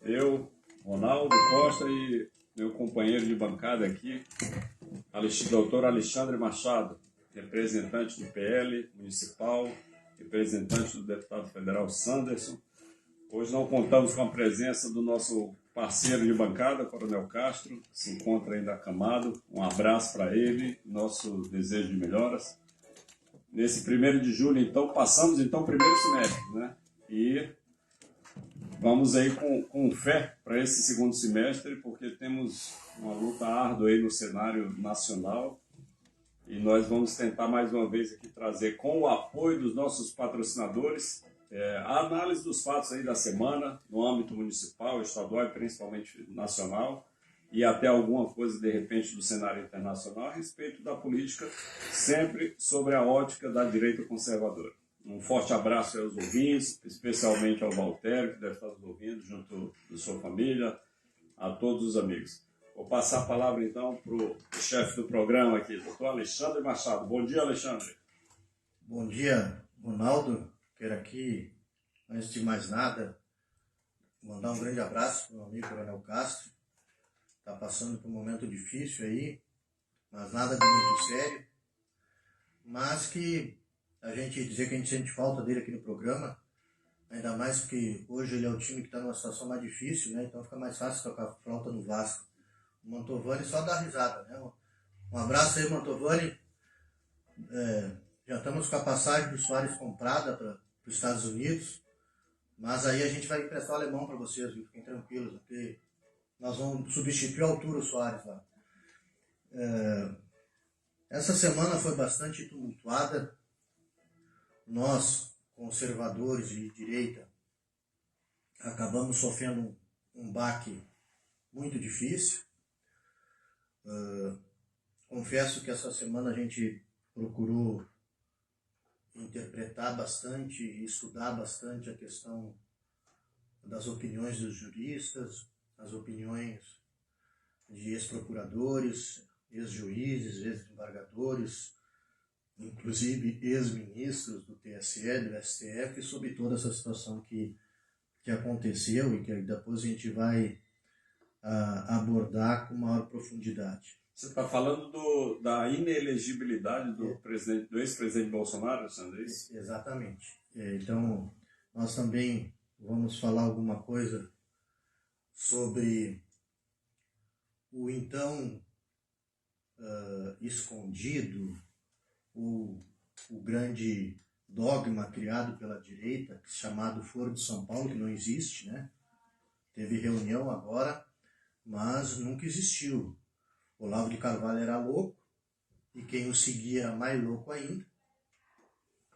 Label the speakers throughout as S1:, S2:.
S1: Eu, Ronaldo Costa e meu companheiro de bancada aqui, doutor Alexandre Machado, representante do PL municipal, representante do deputado federal Sanderson. Hoje não contamos com a presença do nosso parceiro de bancada, Coronel Castro, que se encontra ainda acamado. Um abraço para ele, nosso desejo de melhoras. Nesse 1º de julho, então, passamos o primeiro semestre, né? E vamos aí com fé para esse segundo semestre, porque temos uma luta árdua aí no cenário nacional e nós vamos tentar mais uma vez aqui trazer, com o apoio dos nossos patrocinadores, a análise dos fatos aí da semana, no âmbito municipal, estadual e principalmente nacional, e até alguma coisa, de repente, do cenário internacional a respeito da política, sempre sobre a ótica da direita conservadora. Um forte abraço aos ouvintes, especialmente ao Valtério, que deve estar nos ouvindo, junto da sua família, a todos os amigos. Vou passar a palavra, então, para o chefe do programa aqui, doutor Alexandre Machado. Bom dia, Alexandre.
S2: Bom dia, Ronaldo. Quero aqui, antes de mais nada, mandar um grande abraço para o meu amigo Coronel Castro. Está passando por um momento difícil aí, mas nada de muito sério. Mas que a gente dizer que a gente sente falta dele aqui no programa, ainda mais porque hoje ele é o time que está numa situação mais difícil, né? Então fica mais fácil tocar flauta no Vasco. O Mantovani só dá risada, né? Um abraço aí, Mantovani. Já estamos com a passagem do Soares comprada para os Estados Unidos, mas aí a gente vai emprestar o alemão para vocês, viu? Fiquem tranquilos, porque nós vamos substituir a altura o Soares lá. Essa semana foi bastante tumultuada. Nós, conservadores de direita, acabamos sofrendo um baque muito difícil. Confesso que essa semana a gente procurou interpretar bastante e estudar bastante a questão das opiniões dos juristas, as opiniões de ex-procuradores, ex-juízes, ex-desembargadores, inclusive ex-ministros do TSE, do STF, sobre toda essa situação que aconteceu e que depois a gente vai abordar com maior profundidade.
S1: Você está falando da inelegibilidade do ex-presidente Bolsonaro, Alexandre?
S2: Exatamente. Então, nós também vamos falar alguma coisa sobre o então escondido, o grande dogma criado pela direita, chamado Foro de São Paulo, que não existe, né? Teve reunião agora, mas nunca existiu. Olavo de Carvalho era louco, e quem o seguia era mais louco ainda.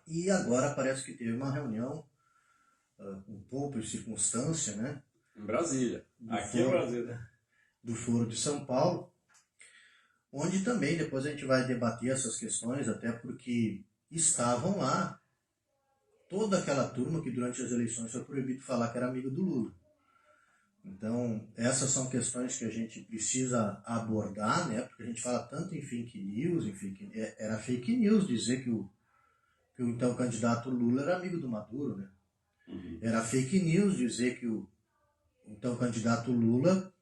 S2: E agora parece que teve uma reunião, com pompa e circunstância, né?
S1: Em Brasília. Aqui em Brasília.
S2: Do Foro de São Paulo, onde também depois a gente vai debater essas questões, até porque estavam lá toda aquela turma que durante as eleições foi proibido falar que era amigo do Lula. Então, essas são questões que a gente precisa abordar, né? Porque a gente fala tanto em fake news, era fake news dizer que o então candidato Lula era amigo do Maduro, né? Era fake news dizer que o então candidato Lula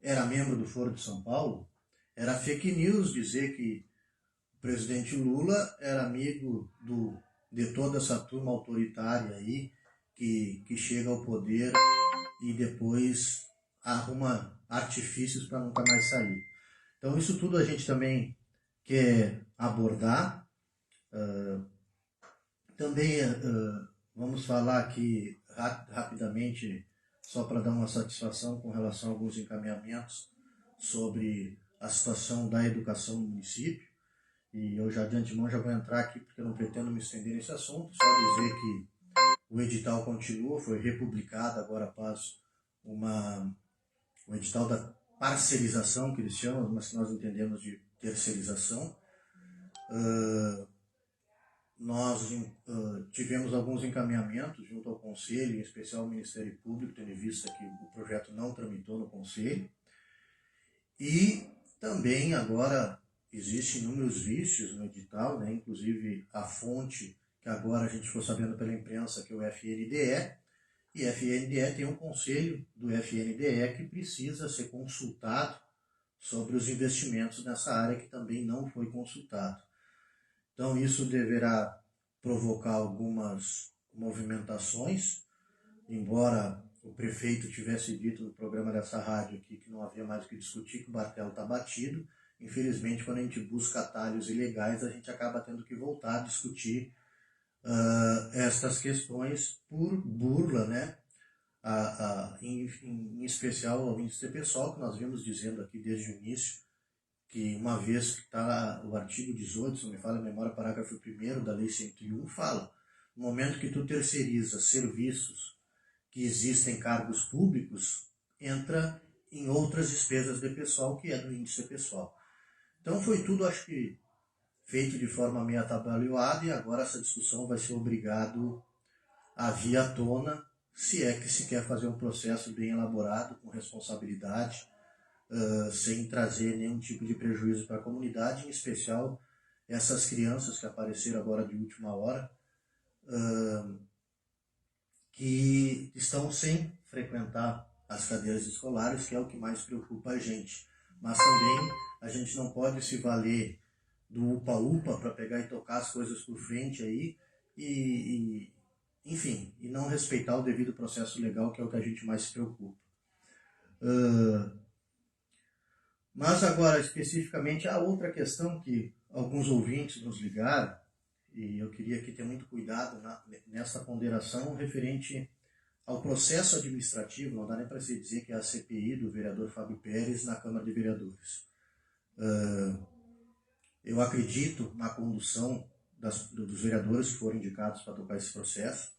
S2: era membro do Foro de São Paulo. Era fake news dizer que o presidente Lula era amigo de toda essa turma autoritária aí que chega ao poder e depois arruma artifícios para nunca mais sair. Então isso tudo a gente também quer abordar. Também vamos falar aqui rapidamente, só para dar uma satisfação com relação a alguns encaminhamentos sobre a situação da educação no município. E eu já de antemão já vou entrar aqui porque eu não pretendo me estender nesse assunto, só dizer que o edital continua, foi republicado agora após o edital da parcerização, que eles chamam, mas que nós entendemos de terceirização. Nós tivemos alguns encaminhamentos junto ao Conselho, em especial ao Ministério Público, tendo em vista que o projeto não tramitou no Conselho. E também agora existem inúmeros vícios no edital, né? Inclusive a fonte, que agora a gente ficou sabendo pela imprensa, que é o FNDE, e FNDE tem um conselho do FNDE que precisa ser consultado sobre os investimentos nessa área, que também não foi consultado. Então isso deverá provocar algumas movimentações, embora o prefeito tivesse dito no programa dessa rádio aqui que não havia mais o que discutir, que o martelo está batido. Infelizmente, quando a gente busca atalhos ilegais, a gente acaba tendo que voltar a discutir estas questões por burla, né? Em especial ao índice pessoal, que nós vimos dizendo aqui desde o início, que uma vez que está lá o artigo 18, se não me falha a memória, parágrafo 1º da Lei 101, fala, no momento que tu terceiriza serviços que existem cargos públicos, entra em outras despesas de pessoal, que é do índice pessoal. Então foi tudo, acho que, feito de forma meio atabalhoada, e agora essa discussão vai ser obrigado a vir à tona, se é que se quer fazer um processo bem elaborado, com responsabilidade, sem trazer nenhum tipo de prejuízo para a comunidade, em especial essas crianças que apareceram agora de última hora, que estão sem frequentar as cadeiras escolares, que é o que mais preocupa a gente. Mas também a gente não pode se valer do upa-upa para pegar e tocar as coisas por frente aí enfim, e não respeitar o devido processo legal, que é o que a gente mais se preocupa. Mas agora, especificamente, há outra questão que alguns ouvintes nos ligaram, e eu queria aqui ter muito cuidado nessa ponderação referente ao processo administrativo. Não dá nem para se dizer que é a CPI do vereador Fábio Pérez na Câmara de Vereadores. Eu acredito na condução dos vereadores que foram indicados para tocar esse processo.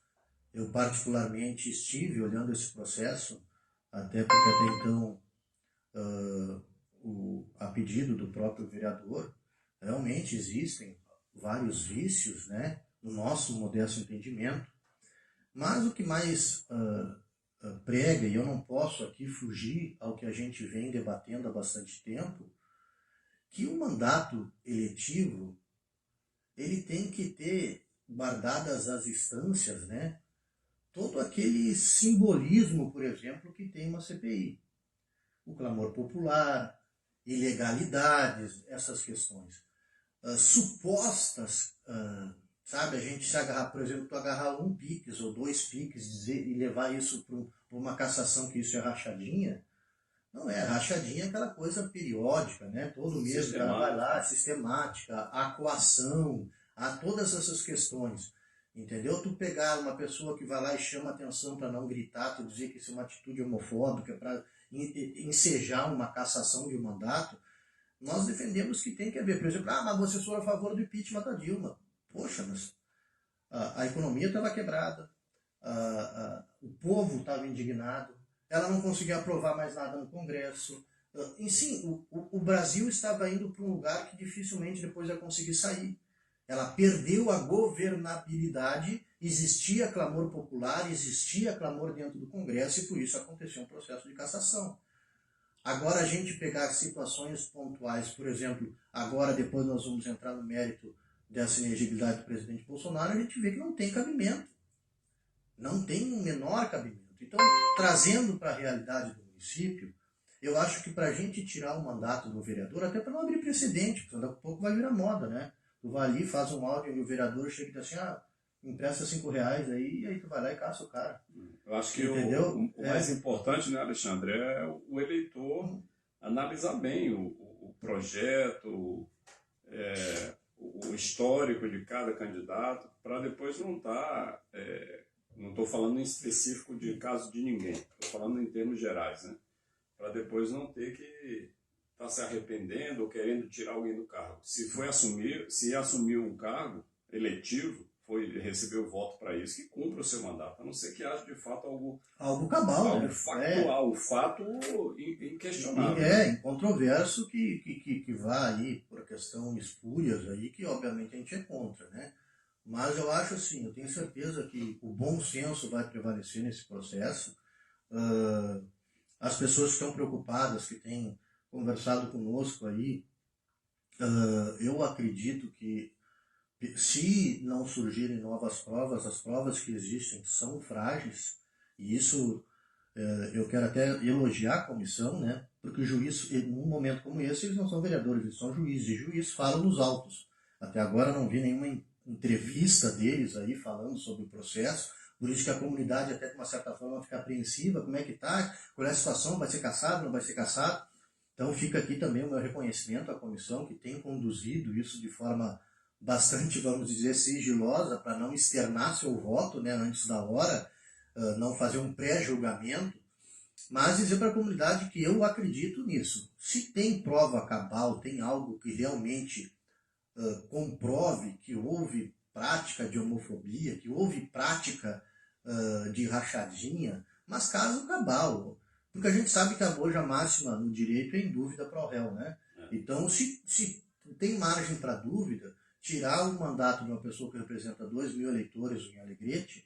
S2: Eu particularmente estive olhando esse processo, até porque até então, a pedido do próprio vereador, realmente existem vários vícios, né, no nosso modesto entendimento, mas o que mais prega, e eu não posso aqui fugir ao que a gente vem debatendo há bastante tempo, que o mandato eletivo, ele tem que ter, guardadas as instâncias, né, todo aquele simbolismo, por exemplo, que tem uma CPI. O clamor popular, ilegalidades, essas questões. Supostas, sabe, a gente se agarrar, por exemplo, tu agarrar 1 PIX ou 2 PIX e levar isso para uma cassação, que isso é rachadinha. Não é, rachadinha é aquela coisa periódica, né? Todo mês ela vai lá, sistemática, a coação, a todas essas questões. Entendeu? Tu pegar uma pessoa que vai lá e chama atenção para não gritar, tu dizer que isso é uma atitude homofóbica, para ensejar uma cassação de um mandato, nós defendemos que tem que haver, por exemplo, mas vocês foram a favor do impeachment da Dilma. Poxa, mas a economia estava quebrada, o povo estava indignado, ela não conseguia aprovar mais nada no Congresso. Sim, o Brasil estava indo para um lugar que dificilmente depois ia conseguir sair. Ela perdeu a governabilidade, existia clamor popular, existia clamor dentro do Congresso, e por isso aconteceu um processo de cassação. Agora a gente pegar situações pontuais, por exemplo, agora depois nós vamos entrar no mérito dessa inegibilidade do presidente Bolsonaro, a gente vê que não tem cabimento. Não tem um menor cabimento. Então, trazendo para a realidade do município, eu acho que para a gente tirar o mandato do vereador, até para não abrir precedente, porque daqui a pouco vai virar moda, né? Tu vai ali, faz um áudio e o vereador chega e diz assim, empresta R$5 aí, e aí tu vai lá e caça o cara.
S1: Eu acho que o mais importante, né, Alexandre, é o eleitor analisar bem o projeto, o histórico de cada candidato, para depois não estar... não estou falando em específico de caso de ninguém, estou falando em termos gerais, né? Para depois não ter que estar se arrependendo ou querendo tirar alguém do cargo. Se assumiu um cargo eletivo, recebeu voto para isso, que cumpra o seu mandato, a não ser que haja de fato algo
S2: cabal,
S1: algo
S2: né?
S1: factual, o fato inquestionável.
S2: Incontroverso, que vá aí por questão espúrias aí, que obviamente a gente é contra, né? Mas eu acho assim, eu tenho certeza que o bom senso vai prevalecer nesse processo. As pessoas que estão preocupadas, que têm conversado conosco aí, eu acredito que se não surgirem novas provas, as provas que existem são frágeis, E isso eu quero até elogiar a comissão, né? Porque o juiz, num momento como esse, eles não são vereadores, eles são juízes. E juízes falam nos autos. Até agora não vi nenhuma entrevista deles aí falando sobre o processo. Por isso que a comunidade até de uma certa forma fica apreensiva. Como é que está? Qual é a situação? Vai ser cassado? Não vai ser cassado? Então fica aqui também o meu reconhecimento à comissão que tem conduzido isso de forma bastante, vamos dizer, sigilosa, para não externar seu voto, né, antes da hora, não fazer um pré-julgamento, mas dizer para a comunidade que eu acredito nisso. Se tem prova cabal, tem algo que realmente comprove que houve prática de homofobia, que houve prática de rachadinha, mas caso cabal. Porque a gente sabe que hoje a máxima no direito é em dúvida pro réu, né? Então, se tem margem para dúvida, tirar o mandato de uma pessoa que representa 2.000 eleitores em Alegrete,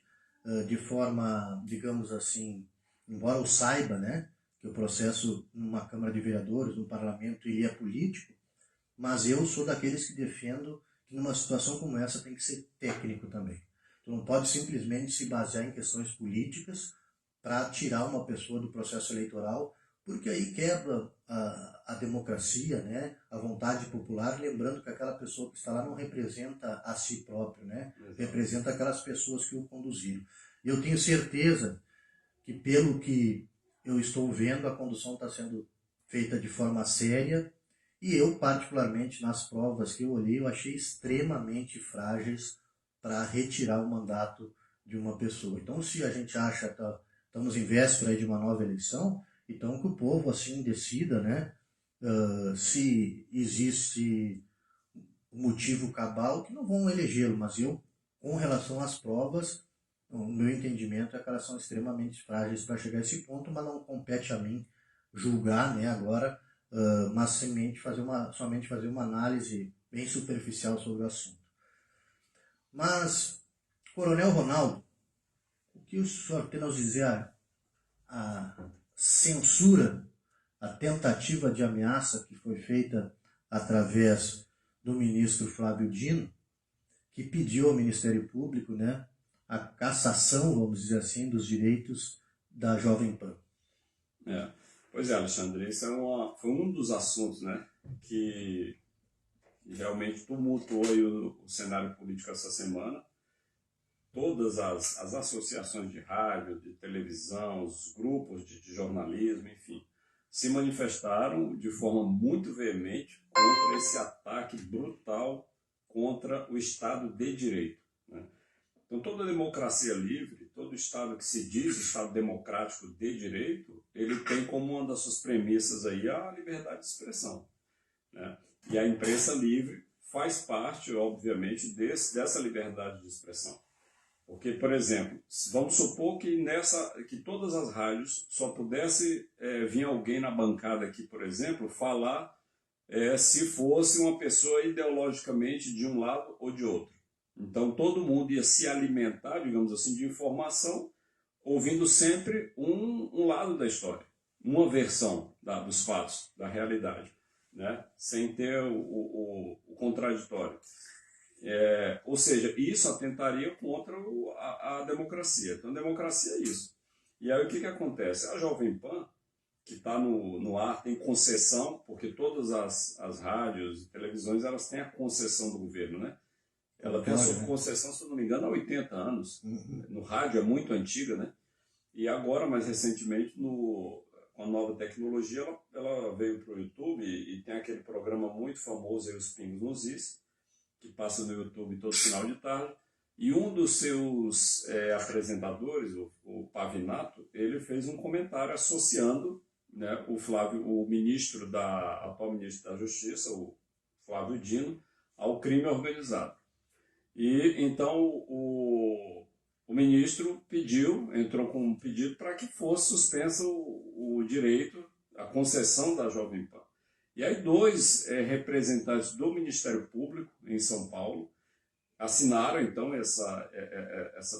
S2: de forma, digamos assim, embora eu saiba, né, que o processo numa Câmara de Vereadores, no Parlamento, ele é político, mas eu sou daqueles que defendo que numa situação como essa tem que ser técnico também. Tu não pode simplesmente se basear em questões políticas para tirar uma pessoa do processo eleitoral, porque aí quebra a democracia, né, a vontade popular, lembrando que aquela pessoa que está lá não representa a si próprio, né, representa aquelas pessoas que o conduziram. Eu tenho certeza que, pelo que eu estou vendo, a condução está sendo feita de forma séria, e eu, particularmente, nas provas que eu olhei, eu achei extremamente frágeis para retirar o mandato de uma pessoa. Então, se a gente acha que estamos em véspera de uma nova eleição, então que o povo assim decida, né, se existe motivo cabal, que não vão elegê-lo, mas eu, com relação às provas, o meu entendimento é que elas são extremamente frágeis para chegar a esse ponto, mas não compete a mim julgar, né, agora, mas somente fazer uma análise bem superficial sobre o assunto. Mas, Coronel Ronaldo, o que o senhor tem a nos dizer a censura, a tentativa de ameaça que foi feita através do ministro Flávio Dino, que pediu ao Ministério Público, né, a cassação, vamos dizer assim, dos direitos da Jovem Pan?
S1: Pois é, Alexandre, esse foi um dos assuntos, né, que realmente tumultuou aí o cenário político essa semana. Todas as associações de rádio, de televisão, os grupos de jornalismo, enfim, se manifestaram de forma muito veemente contra esse ataque brutal contra o Estado de Direito, né? Então, toda democracia livre, todo Estado que se diz Estado democrático de direito, ele tem como uma das suas premissas aí a liberdade de expressão, né? E a imprensa livre faz parte, obviamente, dessa liberdade de expressão. Porque, por exemplo, vamos supor que todas as rádios só pudesse vir alguém na bancada aqui, por exemplo, falar se fosse uma pessoa ideologicamente de um lado ou de outro. Então, todo mundo ia se alimentar, digamos assim, de informação, ouvindo sempre um lado da história, uma versão dos fatos, da realidade, né? Sem ter o contraditório. Ou seja, isso atentaria contra a democracia. Então, a democracia é isso. E aí, o que acontece? A Jovem Pan, que está no ar, tem concessão, porque todas as rádios e televisões elas têm a concessão do governo, né? Ela tem a sua concessão, se eu não me engano, há 80 anos. Uhum. No rádio é muito antiga, né? E agora, mais recentemente, com a nova tecnologia, ela veio para o YouTube e tem aquele programa muito famoso, aí, Os Pingos nos Is, que passa no YouTube todo final de tarde. E um dos seus apresentadores, o Pavinato, ele fez um comentário associando, né, o ministro atual ministro da Justiça, o Flávio Dino, ao crime organizado. E então o ministro entrou com um pedido para que fosse suspenso o direito, a concessão da Jovem Pan. E aí 2 representantes do Ministério Público em São Paulo assinaram então essa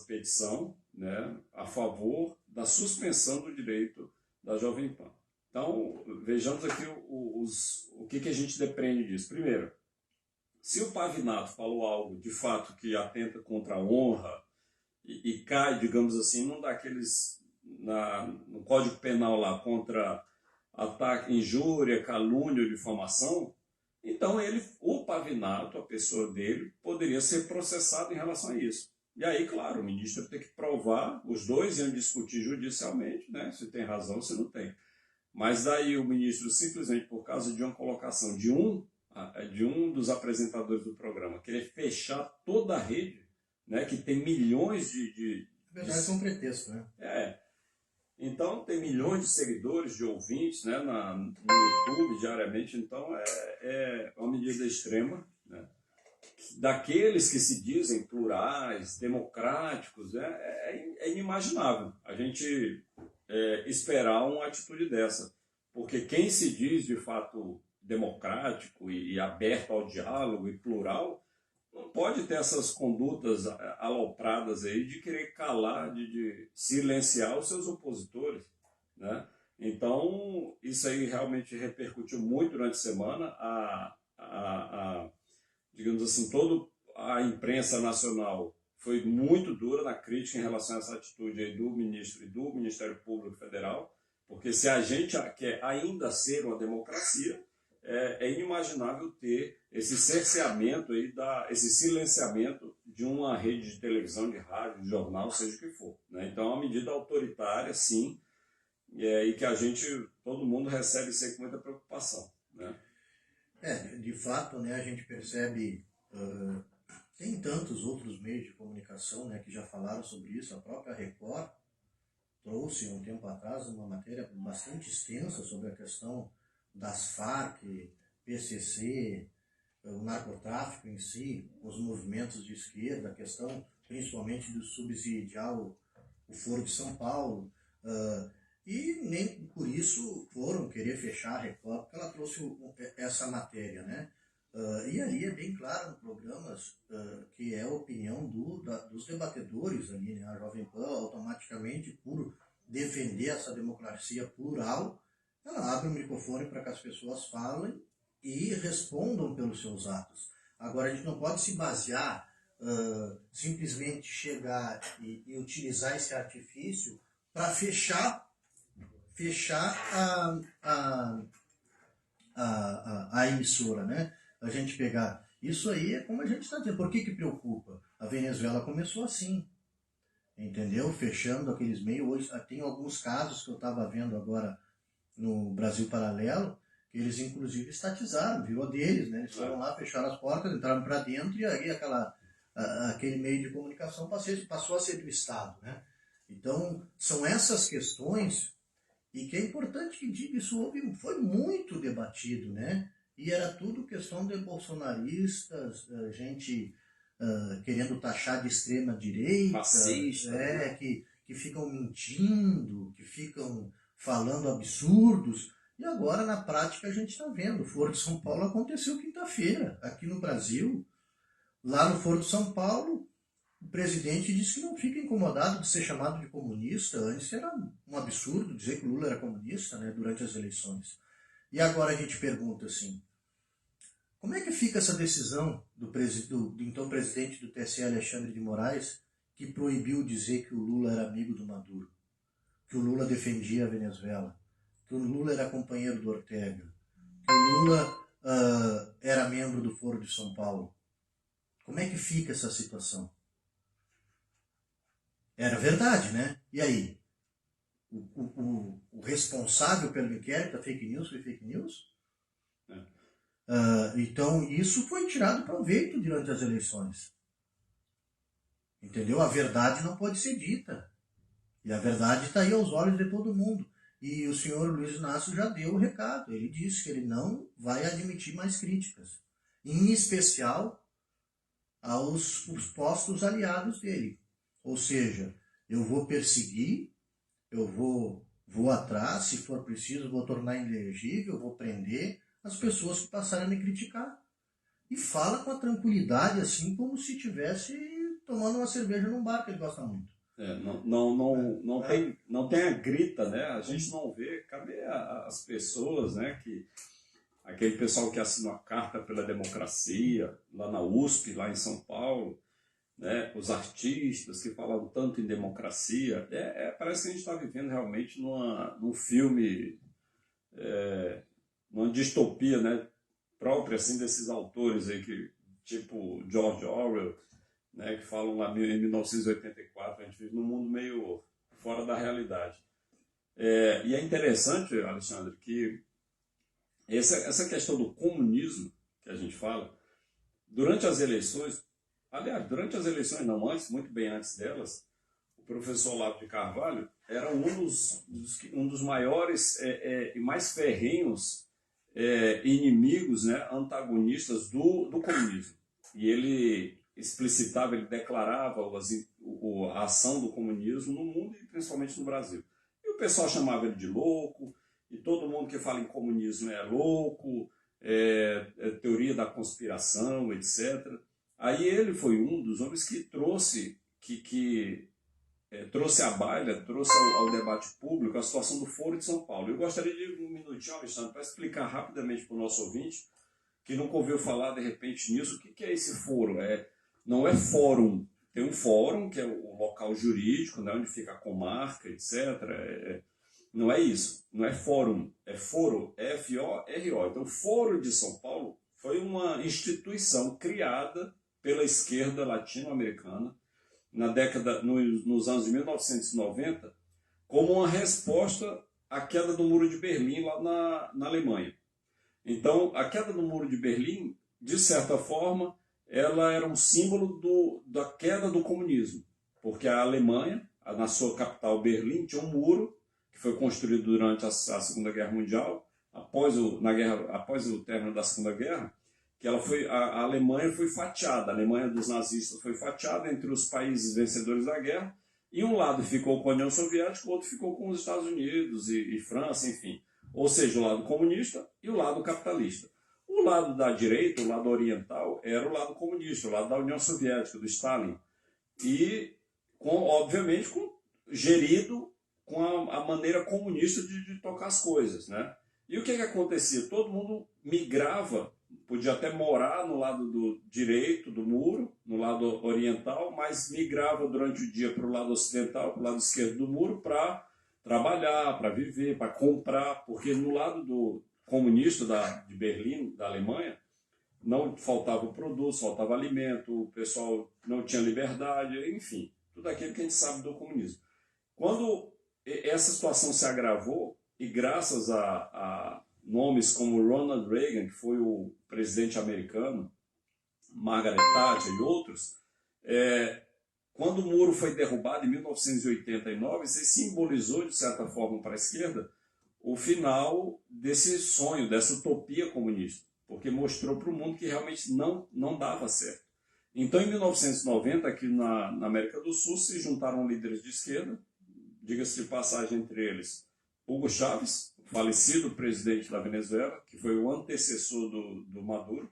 S1: petição, né, a favor da suspensão do direito da Jovem Pan. Então, vejamos aqui o que a gente depreende disso. Primeiro, se o Pavinato falou algo de fato que atenta contra a honra e cai, digamos assim, num daqueles no Código Penal lá contra ataque, injúria, calúnia ou difamação, então o Pavinato, a pessoa dele, poderia ser processado em relação a isso. E aí, claro, o ministro tem que provar, os dois iam discutir judicialmente, né, se tem razão ou se não tem. Mas daí o ministro, simplesmente por causa de uma colocação de um dos apresentadores do programa, querer fechar toda a rede, né, que tem milhões
S2: Na verdade, é um pretexto, né?
S1: Então, tem milhões de seguidores, de ouvintes, né, no YouTube diariamente. Então, é uma medida extrema, né, daqueles que se dizem plurais, democráticos. É inimaginável a gente esperar uma atitude dessa. Porque quem se diz, de fato, democrático e aberto ao diálogo e plural, não pode ter essas condutas alopradas aí de querer calar, de silenciar os seus opositores, né? Então, isso aí realmente repercutiu muito durante a semana. Digamos assim, toda a imprensa nacional foi muito dura na crítica em relação a essa atitude aí do ministro e do Ministério Público Federal, porque se a gente quer ainda ser uma democracia, é inimaginável ter esse cerceamento aí, esse silenciamento de uma rede de televisão, de rádio, de jornal, seja o que for, né? Então é uma medida autoritária, sim, e que todo mundo recebe isso aí com muita preocupação, né?
S2: De fato, né, a gente percebe, tem tantos outros meios de comunicação, né, que já falaram sobre isso. A própria Record trouxe um tempo atrás uma matéria bastante extensa sobre a questão das Farc, PCC, o narcotráfico em si, os movimentos de esquerda, a questão principalmente do subsidiar o Foro de São Paulo, e nem por isso foram querer fechar a Record, porque ela trouxe essa matéria, né? E ali é bem claro no programas que é a opinião dos debatedores ali, né? A Jovem Pan, automaticamente, por defender essa democracia plural, ela abre o microfone para que as pessoas falem e respondam pelos seus atos. Agora, a gente não pode se basear, simplesmente chegar e utilizar esse artifício para fechar a emissora, né? A gente pegar... Isso aí é como a gente está dizendo. Por que preocupa? A Venezuela começou assim, entendeu? Fechando aqueles meios. Hoje tem alguns casos que eu estava vendo agora no Brasil Paralelo, que eles inclusive estatizaram, virou deles, né? Eles foram lá, fecharam as portas, entraram para dentro e aí aquele meio de comunicação passou a ser do Estado, né? Então, são essas questões, e que é importante que diga, isso foi muito debatido, né? E era tudo questão de bolsonaristas, gente querendo taxar de extrema direita,
S1: Fascista, né?
S2: que ficam mentindo, que ficam falando absurdos. E agora, na prática, a gente está vendo. O Foro de São Paulo aconteceu quinta-feira, aqui no Brasil. Lá no Foro de São Paulo, o presidente disse que não fica incomodado de ser chamado de comunista. Antes era um absurdo dizer que o Lula era comunista, né, durante as eleições. E agora a gente pergunta assim, como é que fica essa decisão do então presidente do TSE, Alexandre de Moraes, que proibiu dizer que o Lula era amigo do Maduro, que o Lula defendia a Venezuela, que o Lula era companheiro do Ortega, que o Lula era membro do Foro de São Paulo? Como é que fica essa situação? Era verdade, né? E aí? O responsável pelo inquérito da fake news foi fake news? Então, isso foi tirado proveito durante as eleições. Entendeu? A verdade não pode ser dita. E a verdade está aí aos olhos de todo mundo. E o senhor Luiz Inácio já deu o recado. Ele disse que ele não vai admitir mais críticas. Em especial aos supostos aliados dele. Ou seja, eu vou perseguir, eu vou atrás, se for preciso, vou tornar inelegível, vou prender as pessoas que passarem a me criticar. E fala com a tranquilidade, assim, como se estivesse tomando uma cerveja num bar que ele gosta muito.
S1: Não tem a grita, né? A gente não vê. Cadê as pessoas, né? Aquele pessoal que assinou a Carta pela Democracia, lá na USP, lá em São Paulo, né, os artistas que falavam tanto em democracia. Parece que a gente está vivendo realmente num filme, numa distopia, né, própria assim, desses autores aí, tipo George Orwell, né, que falam lá em 1984, a gente vive num mundo meio fora da realidade. E é interessante, Alexandre, que essa questão do comunismo que a gente fala, durante as eleições, aliás, durante as eleições não, antes, muito bem antes delas, o professor Olavo de Carvalho era um dos maiores e mais ferrenhos inimigos, né, antagonistas do comunismo. E ele explicitava, ele declarava a ação do comunismo no mundo e principalmente no Brasil. E o pessoal chamava ele de louco, e todo mundo que fala em comunismo é louco, teoria da conspiração, etc. Aí ele foi um dos homens que trouxe à baila, trouxe ao debate público a situação do Foro de São Paulo. Eu gostaria de um minutinho, Alexandre, para explicar rapidamente para o nosso ouvinte, que nunca ouviu falar de repente nisso, o que é esse foro? Não é fórum. Tem um fórum, que é o local jurídico, né, onde fica a comarca, etc. Não é isso, não é fórum, é foro, F-O-R-O. Então, o Foro de São Paulo foi uma instituição criada pela esquerda latino-americana nos anos de 1990, como uma resposta à queda do Muro de Berlim lá na Alemanha. Então, a queda do Muro de Berlim, de certa forma, ela era um símbolo da queda do comunismo, porque a Alemanha, na sua capital Berlim, tinha um muro que foi construído durante a Segunda Guerra Mundial, após o término da Segunda Guerra, que a Alemanha foi fatiada, a Alemanha dos nazistas foi fatiada entre os países vencedores da guerra, e um lado ficou com a União Soviética, o outro ficou com os Estados Unidos e França, enfim. Ou seja, o lado comunista e o lado capitalista. O lado da direita, o lado oriental, era o lado comunista, o lado da União Soviética, do Stalin. E, obviamente, gerido com a maneira comunista de tocar as coisas, né? E o que acontecia? Todo mundo migrava, podia até morar no lado do direito do muro, no lado oriental, mas migrava durante o dia para o lado ocidental, para o lado esquerdo do muro, para trabalhar, para viver, para comprar, porque no lado do comunista de Berlim, da Alemanha, não faltava produto, faltava alimento, o pessoal não tinha liberdade, enfim, tudo aquilo que a gente sabe do comunismo. Quando essa situação se agravou, e graças a nomes como Ronald Reagan, que foi o presidente americano, Margaret Thatcher e outros, quando o muro foi derrubado em 1989, isso simbolizou, de certa forma, para a esquerda, o final desse sonho, dessa utopia comunista, porque mostrou para o mundo que realmente não dava certo. Então, em 1990, aqui na América do Sul, se juntaram líderes de esquerda, diga-se de passagem entre eles, Hugo Chávez, falecido presidente da Venezuela, que foi o antecessor do Maduro,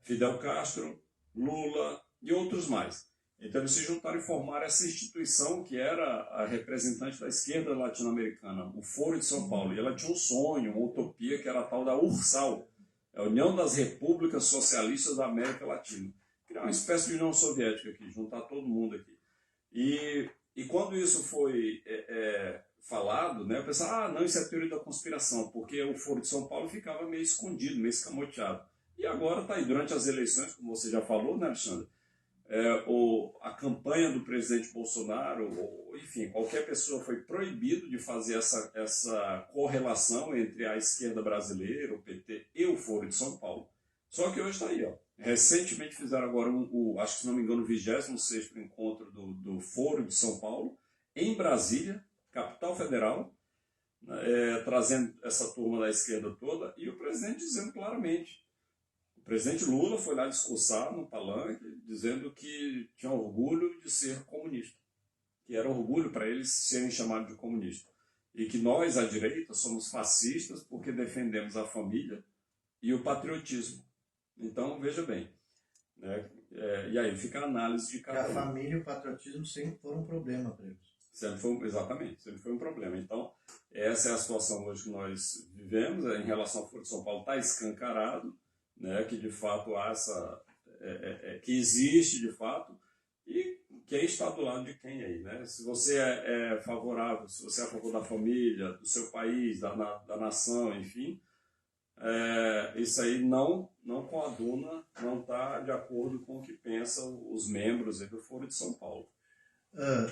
S1: Fidel Castro, Lula e outros mais. Então eles se juntaram e formaram essa instituição que era a representante da esquerda latino-americana, o Foro de São Paulo. E ela tinha um sonho, uma utopia, que era a tal da URSAL, a União das Repúblicas Socialistas da América Latina. Criar uma espécie de União Soviética aqui, juntar todo mundo aqui. E quando isso foi falado, né, eu pensava, não, isso é teoria da conspiração, porque o Foro de São Paulo ficava meio escondido, meio escamoteado. E agora está aí, durante as eleições, como você já falou, né, Alexandre? A campanha do presidente Bolsonaro, enfim, qualquer pessoa foi proibido de fazer essa correlação entre a esquerda brasileira, o PT e o Foro de São Paulo. Só que hoje está aí, ó. Recentemente fizeram agora, acho que se não me engano, o 26º encontro do Foro de São Paulo, em Brasília, capital federal, trazendo essa turma da esquerda toda, e o presidente dizendo claramente. O presidente Lula foi lá discursar no palanque, dizendo que tinha orgulho de ser comunista, que era orgulho para eles serem chamados de comunista. E que nós, a direita, somos fascistas porque defendemos a família e o patriotismo. Então, veja bem. Né? E aí fica a análise de cada um.
S2: A família e o patriotismo sempre foram um problema para eles.
S1: Exatamente, sempre foi um problema. Então, essa é a situação hoje que nós vivemos. Em relação ao Foro de São Paulo, está escancarado, né, que de fato há que existe de fato E quem está do lado de quem aí, né? Se você é favorável, se você é a favor da família, do seu país, da nação, enfim, isso aí não coaduna, não está de acordo com o que pensam os membros aí do Foro de São Paulo.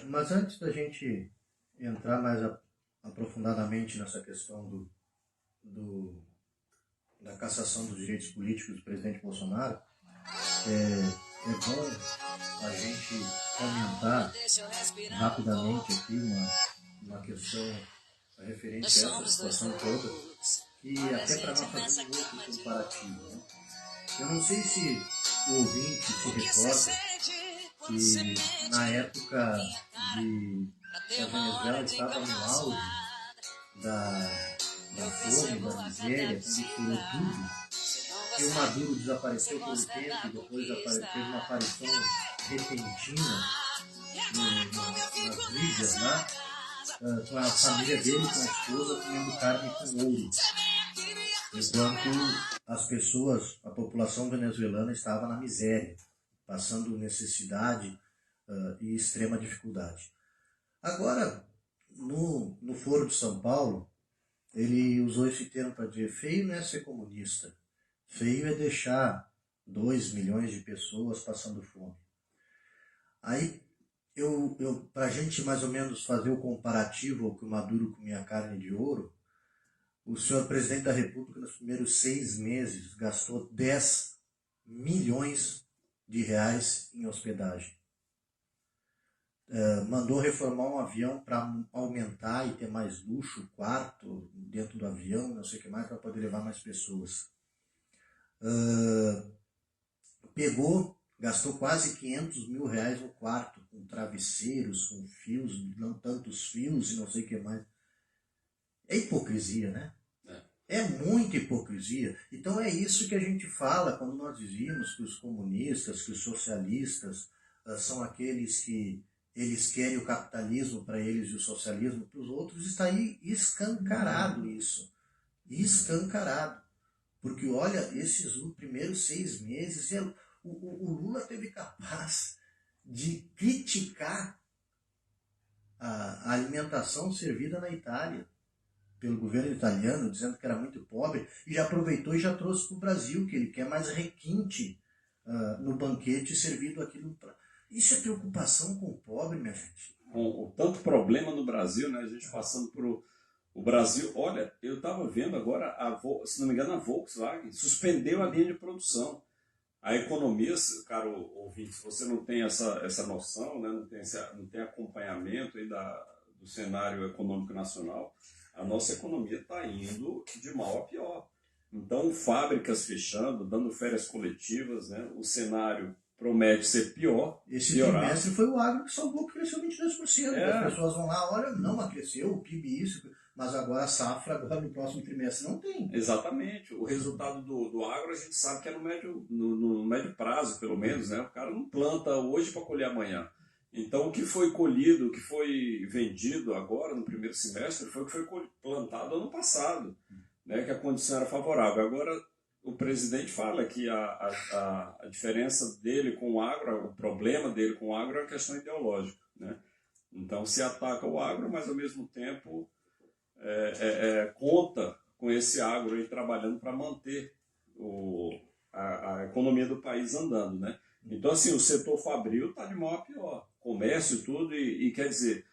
S2: Mas antes da gente entrar mais aprofundadamente nessa questão da cassação dos direitos políticos do presidente Bolsonaro, é bom a gente comentar rapidamente aqui uma questão referente a essa situação toda, e até para nós fazer um outro comparativo. Né? Eu não sei se o ouvinte se recorda que na época que a Venezuela estava no auge da fome, da miséria, quando estourou tudo, que o Maduro desapareceu por um tempo e depois teve uma aparição repentina nas mídias lá, com a família dele, com a esposa, comendo carne com ouro. Enquanto as pessoas, a população venezuelana estava na miséria, passando necessidade e extrema dificuldade. Agora, no Foro de São Paulo, ele usou esse termo para dizer: feio não é ser comunista, feio é deixar 2 milhões de pessoas passando fome. Aí, para a gente mais ou menos fazer o comparativo ao que o Maduro comia carne de ouro, o senhor presidente da República, nos primeiros 6 meses, gastou 10 milhões de reais em hospedagem. Mandou reformar um avião para aumentar e ter mais luxo, quarto dentro do avião, não sei o que mais, para poder levar mais pessoas. Gastou quase 500 mil reais no quarto, com travesseiros, com fios, não tantos fios e não sei o que mais. É hipocrisia, né? É muita hipocrisia. Então é isso que a gente fala quando nós dizíamos que os comunistas, que os socialistas são aqueles que eles querem o capitalismo para eles e o socialismo para os outros. Está aí escancarado isso. Escancarado. Porque olha, esses primeiros 6 meses, o Lula teve capaz de criticar a alimentação servida na Itália pelo governo italiano, dizendo que era muito pobre, e já aproveitou e já trouxe para o Brasil, que ele quer mais requinte no banquete servido aqui no... Isso é preocupação com o pobre, minha gente.
S1: Com tanto problema no Brasil, né? A gente passando por o Brasil. Olha, eu estava vendo agora, se não me engano, a Volkswagen suspendeu a linha de produção. A economia, caro ouvinte, se você não tem essa noção, né? não tem acompanhamento aí do cenário econômico nacional, a nossa economia está indo de mal a pior. Então, fábricas fechando, dando férias coletivas, né? O cenário promete ser pior.
S2: Esse trimestre foi o agro que salvou, que cresceu 22%. As pessoas vão lá, olha, não, mas cresceu, o PIB isso, mas agora a safra, agora no próximo trimestre não tem.
S1: Exatamente. O resultado do agro a gente sabe que é no médio prazo, pelo menos, né? O cara não planta hoje para colher amanhã. Então, o que foi colhido, o que foi vendido agora no primeiro semestre foi o que foi plantado ano passado, né? Que a condição era favorável. Agora, o presidente fala que a diferença dele com o agro, o problema dele com o agro é a questão ideológica, né? Então, se ataca o agro, mas ao mesmo tempo conta com esse agro aí trabalhando para manter a economia do país andando, né? Então, assim, o setor fabril está de mal a pior. Comércio e tudo, e quer dizer,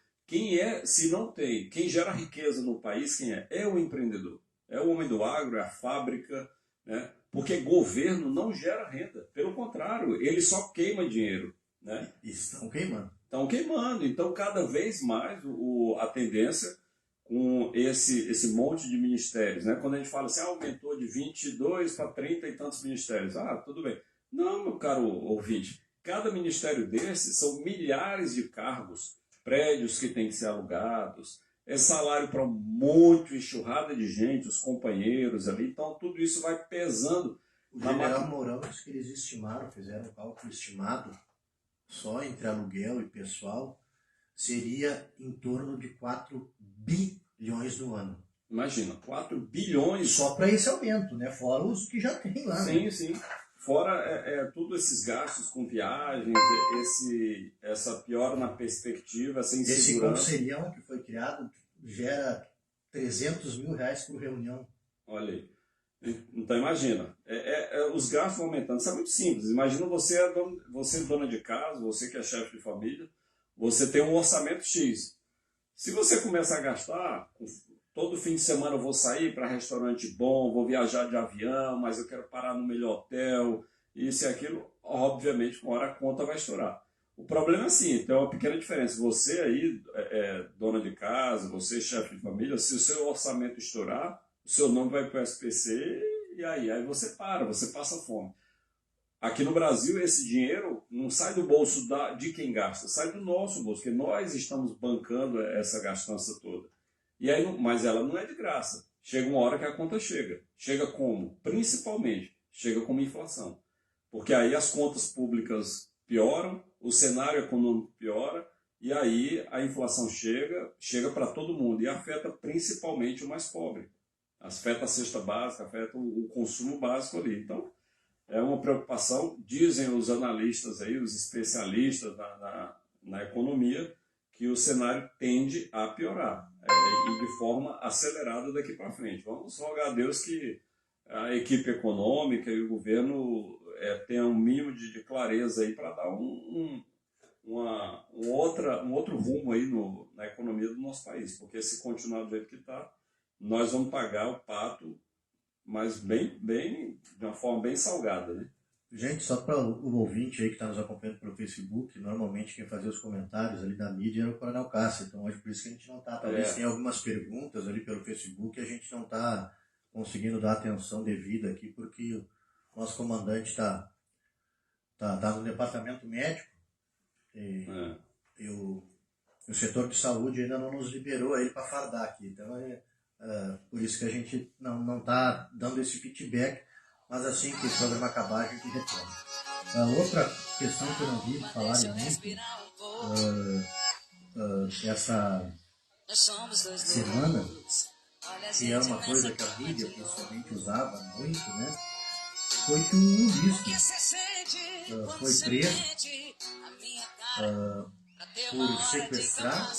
S1: se não tem, quem gera riqueza no país, quem é? É o empreendedor. É o homem do agro, é a fábrica, né? Porque governo não gera renda. Pelo contrário, ele só queima dinheiro, né?
S2: Estão queimando.
S1: Estão queimando. Então, cada vez mais a tendência com esse monte de ministérios, né? Quando a gente fala assim, aumentou de 22 para 30 e tantos ministérios. Tudo bem. Não, meu caro ouvinte, cada ministério desse são milhares de cargos, prédios que têm que ser alugados, salário para um monte, enxurrada de gente, os companheiros ali, então tudo isso vai pesando.
S2: O general Mourão disse que eles fizeram um cálculo estimado, só entre aluguel e pessoal, seria em torno de 4 bilhões no ano.
S1: Imagina, 4 bilhões.
S2: Só para esse aumento, né? Fora os que já tem lá.
S1: Sim,
S2: né?
S1: Sim. fora tudo esses gastos com viagens, essa piora na perspectiva, essa
S2: Esse
S1: insegurança.
S2: conselhão que foi criado gera R$300 mil por reunião.
S1: Olha aí. Então imagina, os gastos vão aumentando. Isso é muito simples. Imagina você é dona de casa, você que é chefe de família, você tem um orçamento X. Se você começar a gastar, todo fim de semana eu vou sair para restaurante bom, vou viajar de avião, mas eu quero parar no melhor hotel, isso e aquilo, obviamente, uma hora a conta vai estourar. O problema é assim, tem uma pequena diferença. Você aí, dona de casa, você chefe de família, se o seu orçamento estourar, o seu nome vai para o SPC e aí você passa fome. Aqui no Brasil, esse dinheiro não sai do bolso de quem gasta, sai do nosso bolso, porque nós estamos bancando essa gastança toda. E aí, mas ela não é de graça. Chega uma hora que a conta chega. Chega como? Principalmente, chega como inflação. Porque aí as contas públicas pioram, o cenário econômico piora, e aí a inflação chega para todo mundo e afeta principalmente o mais pobre. Afeta a cesta básica, afeta o consumo básico ali. Então, é uma preocupação, dizem os analistas aí, os especialistas na economia, que o cenário tende a piorar e de forma acelerada daqui para frente. Vamos rogar a Deus que a equipe econômica e o governo tenham um mínimo de clareza aí para dar um outro rumo aí na economia do nosso país, porque se continuar do jeito que está, nós vamos pagar o pato, mas de uma forma bem salgada, né?
S2: Gente, só para o ouvinte aí que está nos acompanhando pelo Facebook, normalmente quem fazia os comentários ali da mídia era o Coronel Cássio, então hoje por isso que a gente não está, talvez tenha algumas perguntas ali pelo Facebook e a gente não está conseguindo dar atenção devida aqui, porque o nosso comandante está no departamento médico e o setor de saúde ainda não nos liberou ele para fardar aqui, então por isso que a gente não está dando esse feedback. Mas assim que o programa acabar, a gente retoma. Outra questão que eu não vi falarem muito, essa semana, que é uma coisa que a mídia principalmente usava muito, né? Foi que o Ulisses foi preso por sequestrar,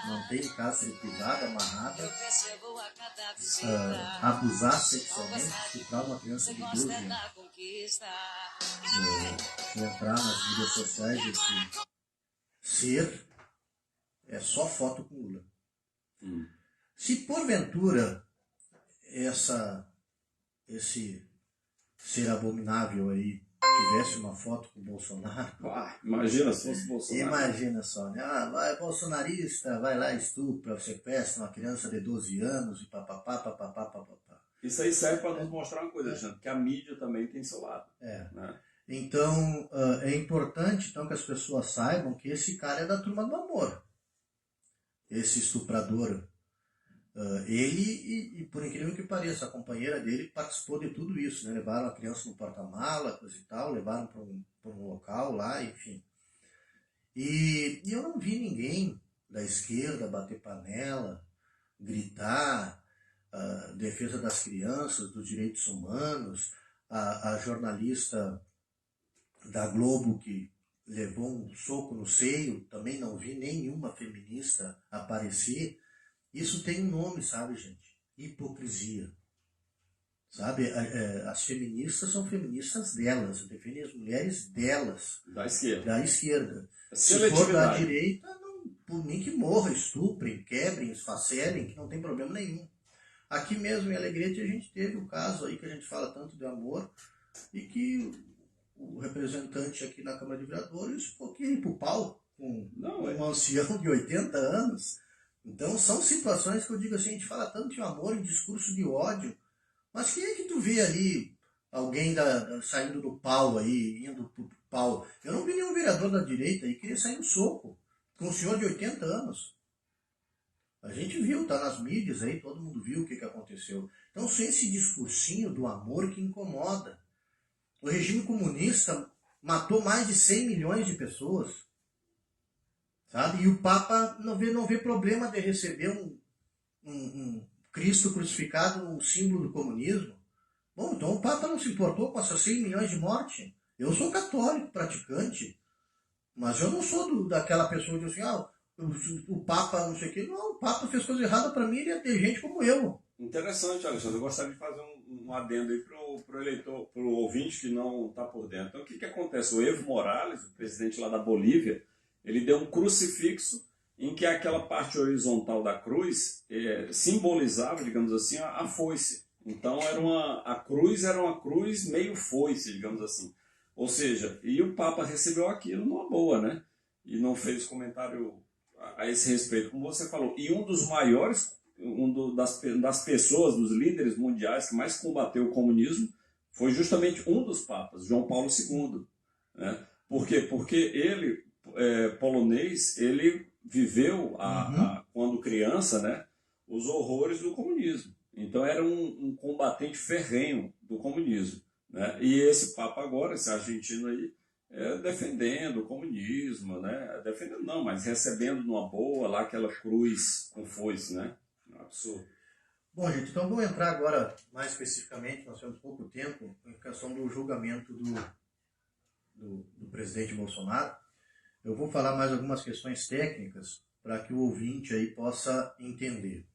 S2: manter em cárcere privado, amarrada, abusar sexualmente, estuprar uma criança de 12 anos. Entrar nas mídias sociais, esse ser é só foto com Lula. Se porventura esse ser abominável aí tivesse uma foto com o Bolsonaro.
S1: Imagina se fosse Bolsonaro.
S2: Imagina só, né? Vai bolsonarista, vai lá, estupra, sequestra uma criança de 12 anos e papapá.
S1: Isso aí serve para nos mostrar uma coisa, Alexandre, que a mídia também tem seu lado. Né?
S2: Então, é importante então, que as pessoas saibam que esse cara é da turma do amor. Esse estuprador. Ele, e por incrível que pareça, a companheira dele participou de tudo isso, né? Levaram a criança no porta-mala, coisa e tal, levaram para um local lá, enfim. E eu não vi ninguém da esquerda bater panela, gritar, defesa das crianças, dos direitos humanos, a jornalista da Globo que levou um soco no seio, também não vi nenhuma feminista aparecer. Isso tem um nome, sabe, gente? Hipocrisia. Sabe, as feministas são feministas delas, defendem as mulheres delas.
S1: Da esquerda.
S2: Da esquerda. Se for da direita, por mim que morra, estuprem, quebrem, esfacelem, que não tem problema nenhum. Aqui mesmo em Alegrete a gente teve o caso aí que a gente fala tanto de amor e que o representante aqui na Câmara de Vereadores ficou aqui pro pau com um ancião de 80 anos. Então são situações que eu digo assim, a gente fala tanto de amor em discurso de ódio, mas quem é que tu vê ali alguém saindo do pau aí, indo pro pau? Eu não vi nenhum vereador da direita aí querer sair no soco com um senhor de 80 anos. A gente viu, tá nas mídias aí, todo mundo viu o que aconteceu. Então só esse discursinho do amor que incomoda. O regime comunista matou mais de 100 milhões de pessoas. Sabe? E o Papa não vê problema de receber um Cristo crucificado, um símbolo do comunismo. Bom, então o Papa não se importou com essas 100 milhões de mortes. Eu sou católico, praticante, mas eu não sou daquela pessoa que diz assim, o Papa não sei o quê. Não, o Papa fez coisa errada para mim, ele ia ter gente como eu.
S1: Interessante, Alexandre. Eu gostaria de fazer um adendo aí para o eleitor, para o ouvinte que não está por dentro. Então, o que acontece? O Evo Morales, o presidente lá da Bolívia, ele deu um crucifixo em que aquela parte horizontal da cruz simbolizava, digamos assim, a foice. Então, a cruz era uma cruz meio foice, digamos assim. Ou seja, e o Papa recebeu aquilo numa boa, né? E não fez comentário a esse respeito, como você falou. E um dos maiores das pessoas, dos líderes mundiais que mais combateu o comunismo, foi justamente um dos papas, João Paulo II. Né? Por quê? Porque ele, polonês, ele viveu, quando criança, né, os horrores do comunismo. Então era um combatente ferrenho do comunismo. Né? E esse papa agora, esse argentino aí, defendendo o comunismo, né? Defendendo não, mas recebendo numa boa lá aquela cruz com foice, né? Absurdo.
S2: Bom, gente, então vamos entrar agora mais especificamente, nós temos pouco tempo, em questão do julgamento do presidente Bolsonaro. Eu vou falar mais algumas questões técnicas para que o ouvinte aí possa entender.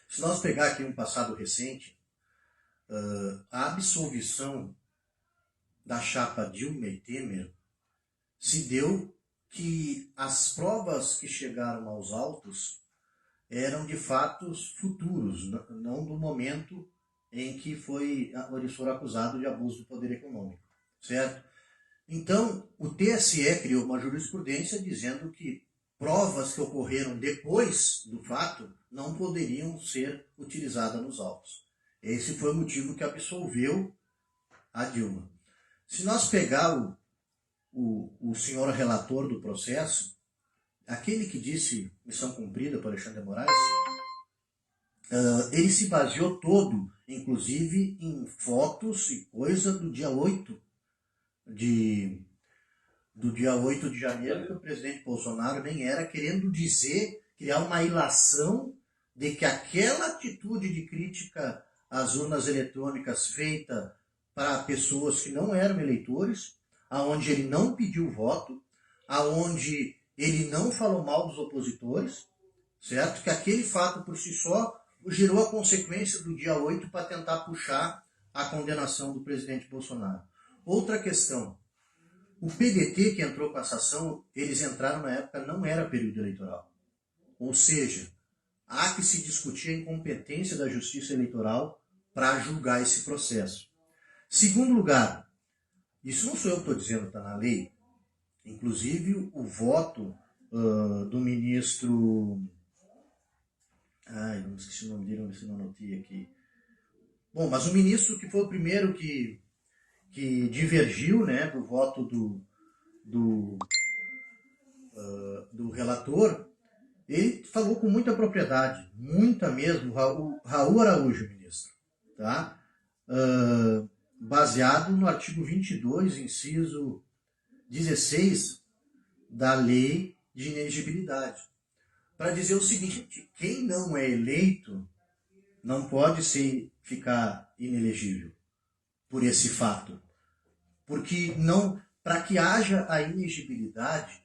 S2: Se nós pegar aqui um passado recente, a absolvição da chapa Dilma e Temer se deu que as provas que chegaram aos autos eram de fatos futuros, não do momento em que eles foram acusados de abuso do poder econômico, certo? Então, o TSE criou uma jurisprudência dizendo que provas que ocorreram depois do fato não poderiam ser utilizadas nos autos. Esse foi o motivo que absolveu a Dilma. Se nós pegar o senhor relator do processo, aquele que disse missão cumprida para Alexandre de Moraes, ele se baseou todo, inclusive, em fotos e coisa do dia 8 de janeiro, que o presidente Bolsonaro nem era, querendo criar uma ilação de que aquela atitude de crítica às urnas eletrônicas feita para pessoas que não eram eleitores, aonde ele não pediu voto, aonde ele não falou mal dos opositores, certo? Que aquele fato por si só gerou a consequência do dia 8 para tentar puxar a condenação do presidente Bolsonaro. Outra questão, o PDT que entrou com essa ação, eles entraram na época, não era período eleitoral. Ou seja, há que se discutir a incompetência da Justiça Eleitoral para julgar esse processo. Segundo lugar, isso não sou eu que estou dizendo, está na lei. Inclusive o voto do ministro... não esqueci o nome dele, não sei se não anotei aqui. Bom, mas o ministro que foi o primeiro que divergiu, né, do voto do relator, ele falou com muita propriedade, muita mesmo, Raul Araújo, ministro, tá? Baseado no artigo 22, inciso 16 da Lei de Inelegibilidade, para dizer o seguinte: quem não é eleito não pode ficar inelegível por esse fato. Porque para que haja a inegibilidade,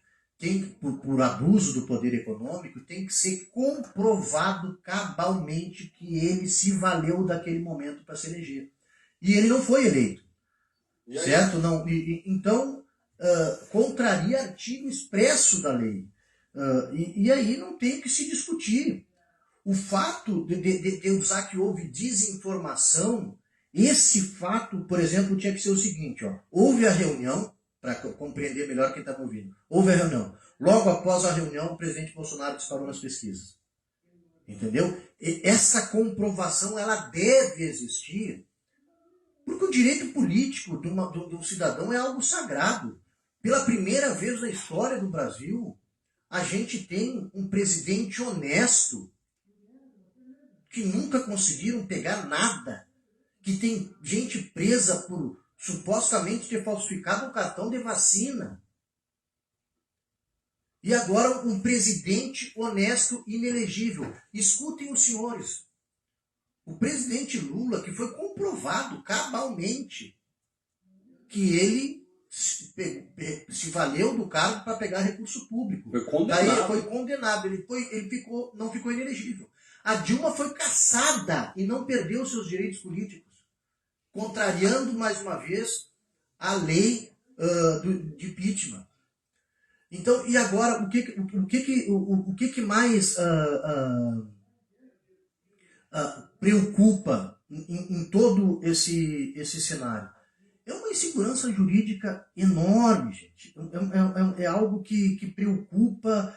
S2: por abuso do poder econômico, tem que ser comprovado cabalmente que ele se valeu daquele momento para se eleger. E ele não foi eleito. Certo? Não, então, contraria artigo expresso da lei. E aí não tem que se discutir. O fato de usar que houve desinformação, esse fato, por exemplo, tinha que ser o seguinte: houve a reunião, para compreender melhor quem está me ouvindo, houve a reunião. Logo após a reunião, o presidente Bolsonaro disparou nas pesquisas. Entendeu? E essa comprovação, ela deve existir, porque o direito político de um cidadão é algo sagrado. Pela primeira vez na história do Brasil, a gente tem um presidente honesto, que nunca conseguiram pegar nada, que tem gente presa por supostamente ter falsificado o cartão de vacina. E agora um presidente honesto e inelegível. Escutem os senhores. O presidente Lula, que foi comprovado cabalmente que ele se valeu do cargo para pegar recurso público.
S1: Foi condenado.
S2: Daí ele foi condenado, não ficou inelegível. A Dilma foi cassada e não perdeu seus direitos políticos, contrariando mais uma vez a lei de impeachment. Então, e agora, o que mais preocupa em todo esse cenário? É uma insegurança jurídica enorme, gente. É algo que preocupa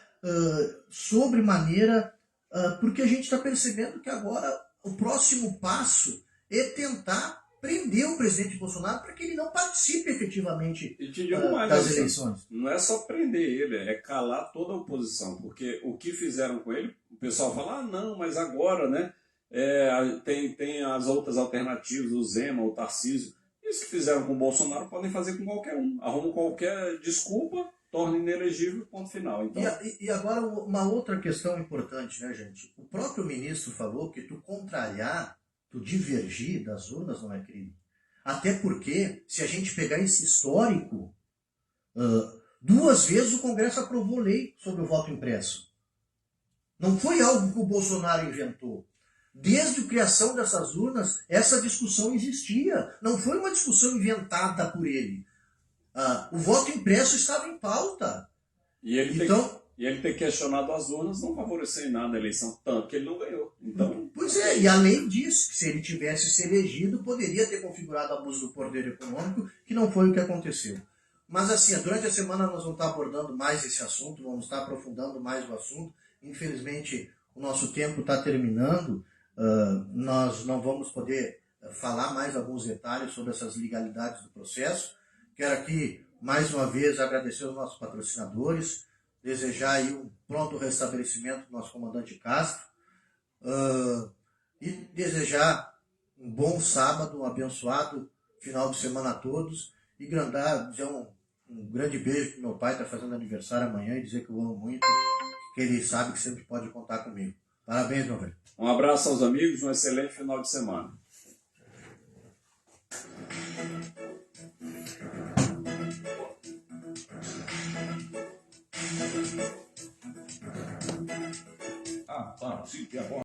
S2: sobremaneira, porque a gente está percebendo que agora o próximo passo é tentar prender o presidente Bolsonaro para que ele não participe efetivamente das eleições.
S1: Não é só prender ele, é calar toda a oposição, porque o que fizeram com ele, o pessoal fala, não, mas agora, né, tem as outras alternativas, o Zema, o Tarcísio. Isso que fizeram com o Bolsonaro podem fazer com qualquer um. Arrumam qualquer desculpa, torna inelegível, ponto final. Então...
S2: E agora uma outra questão importante, né, gente? O próprio ministro falou que tu divergir das urnas não é crime. Até porque, se a gente pegar esse histórico, 2 vezes o Congresso aprovou lei sobre o voto impresso. Não foi algo que o Bolsonaro inventou. Desde a criação dessas urnas, essa discussão existia. Não foi uma discussão inventada por ele. O voto impresso estava em pauta.
S1: E ele ter questionado as urnas não favoreceu em nada a eleição, tanto que ele não ganhou. Então...
S2: Pois é, e além disso, se ele tivesse se elegido, poderia ter configurado abuso do poder econômico, que não foi o que aconteceu. Mas assim, durante a semana nós vamos estar abordando mais esse assunto, vamos estar aprofundando mais o assunto. Infelizmente, o nosso tempo está terminando. Nós não vamos poder falar mais alguns detalhes sobre essas legalidades do processo. Quero aqui, mais uma vez, agradecer aos nossos patrocinadores, desejar aí um pronto restabelecimento do nosso comandante Castro e desejar um bom sábado, um abençoado final de semana a todos e dizer um grande beijo que meu pai está fazendo aniversário amanhã e dizer que eu amo muito, que ele sabe que sempre pode contar comigo. Parabéns, meu velho.
S1: Um abraço aos amigos, um excelente final de semana.
S3: Tá, sim, que é bom.